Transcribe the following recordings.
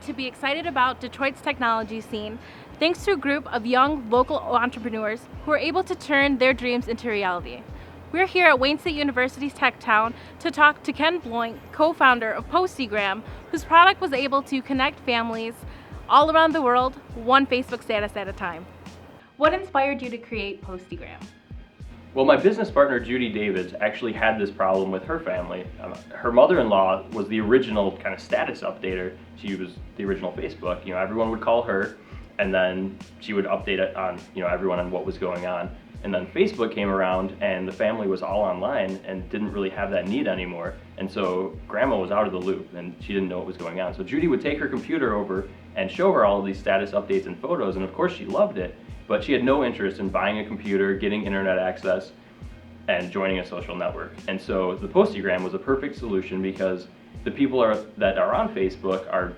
to be excited about Detroit's technology scene thanks to a group of young local entrepreneurs who are able to turn their dreams into reality. We're here at Wayne State University's Tech Town to talk to Ken Bloink, co-founder of PostEgram, whose product was able to connect families all around the world, one Facebook status at a time. What inspired you to create PostEgram? Well, my business partner, Judy Davids, actually had this problem with her family. Her mother-in-law was the original kind of status updater. She was the original Facebook. Everyone would call her, and then she would update it on, everyone on what was going on. And then Facebook came around, and the family was all online and didn't really have that need anymore. And so Grandma was out of the loop, and she didn't know what was going on. So Judy would take her computer over and show her all of these status updates and photos, and of course she loved it. But she had no interest in buying a computer, getting internet access, and joining a social network. And so the PostEgram was a perfect solution because the people that are on Facebook are,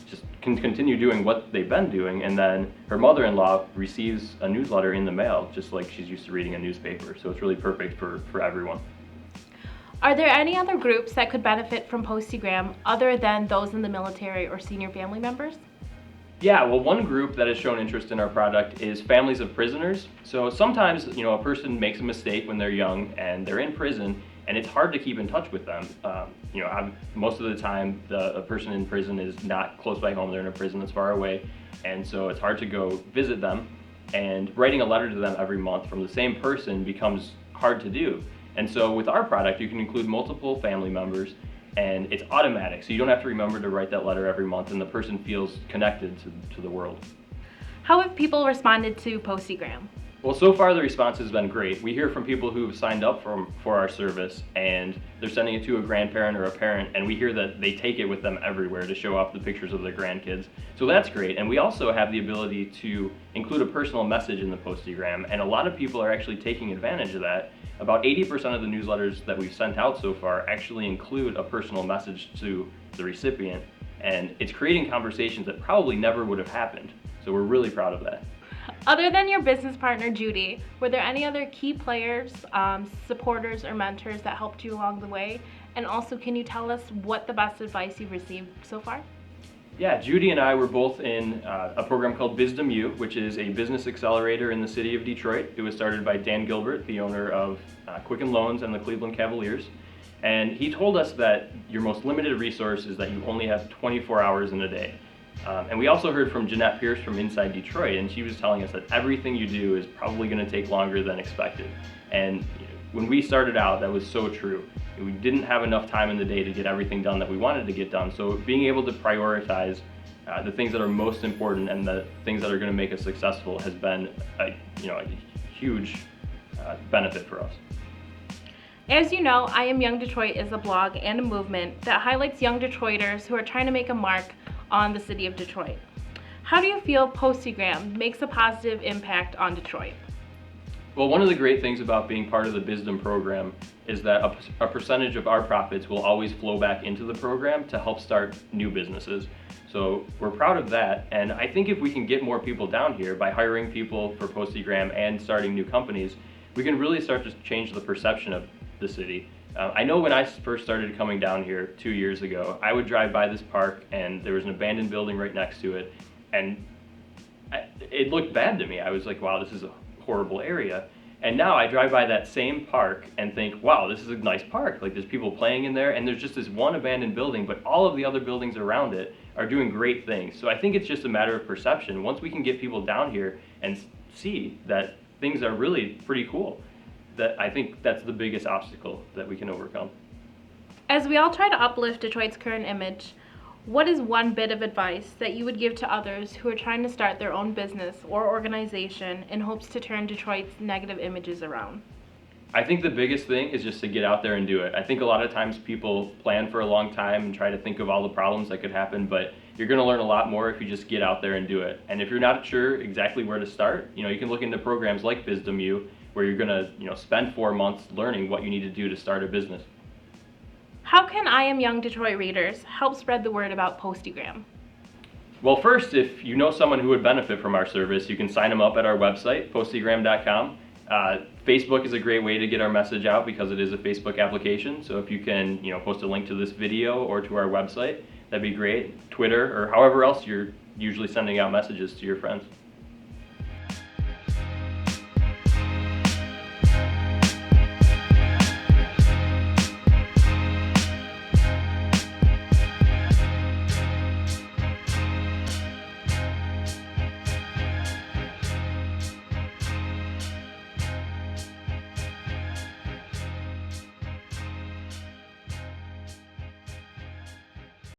just can continue doing what they've been doing, and then her mother-in-law receives a newsletter in the mail, just like she's used to reading a newspaper. So it's really perfect for everyone. Are there any other groups that could benefit from PostEgram other than those in the military or senior family members? Yeah, well, one group that has shown interest in our product is families of prisoners. So sometimes, a person makes a mistake when they're young and they're in prison, and it's hard to keep in touch with them. Most of the time, a person in prison is not close by home. They're in a prison that's far away, and so it's hard to go visit them. And writing a letter to them every month from the same person becomes hard to do. And so with our product, you can include multiple family members, and it's automatic, so you don't have to remember to write that letter every month, and the person feels connected to the world. How have people responded to PostEgram? Well, so far the response has been great. We hear from people who've signed up for our service, and they're sending it to a grandparent or a parent, and we hear that they take it with them everywhere to show off the pictures of their grandkids. So that's great. And we also have the ability to include a personal message in the PostEgram, and a lot of people are actually taking advantage of that. About 80% of the newsletters that we've sent out so far actually include a personal message to the recipient, and it's creating conversations that probably never would have happened. So we're really proud of that. Other than your business partner, Judy, were there any other key players, supporters, or mentors that helped you along the way? And also, can you tell us what the best advice you've received so far? Yeah, Judy and I were both in a program called BizdomU, which is a business accelerator in the city of Detroit. It was started by Dan Gilbert, the owner of Quicken Loans and the Cleveland Cavaliers. And he told us that your most limited resource is that you only have 24 hours in a day. And we also heard from Jeanette Pierce from Inside Detroit, and she was telling us that everything you do is probably going to take longer than expected. And when we started out, that was so true. We didn't have enough time in the day to get everything done that we wanted to get done. So being able to prioritize the things that are most important and the things that are going to make us successful has been a huge benefit for us. As you know, I Am Young Detroit is a blog and a movement that highlights young Detroiters who are trying to make a mark on the city of Detroit. How do you feel PostEgram makes a positive impact on Detroit? Well, one of the great things about being part of the Bizdom program is that a percentage of our profits will always flow back into the program to help start new businesses. So we're proud of that, and I think if we can get more people down here by hiring people for PostEgram and starting new companies, we can really start to change the perception of the city. I know when I first started coming down here 2 years ago, I would drive by this park and there was an abandoned building right next to it, and it looked bad to me. I was like, wow, this is a horrible area. And now I drive by that same park and think, wow, this is a nice park. Like, there's people playing in there, and there's just this one abandoned building, but all of the other buildings around it are doing great things. So I think it's just a matter of perception. Once we can get people down here and see that things are really pretty cool, that I think that's the biggest obstacle that we can overcome. As we all try to uplift Detroit's current image, what is one bit of advice that you would give to others who are trying to start their own business or organization in hopes to turn Detroit's negative images around? I think the biggest thing is just to get out there and do it. I think a lot of times people plan for a long time and try to think of all the problems that could happen, but you're going to learn a lot more if you just get out there and do it. And if you're not sure exactly where to start, you can look into programs like BizdomU, where you're going to spend 4 months learning what you need to do to start a business. How can I Am Young Detroit readers help spread the word about PostEgram? Well, first, if you know someone who would benefit from our service, you can sign them up at our website, postegram.com. Facebook is a great way to get our message out because it is a Facebook application. So if you can, post a link to this video or to our website, that'd be great. Twitter or however else you're usually sending out messages to your friends.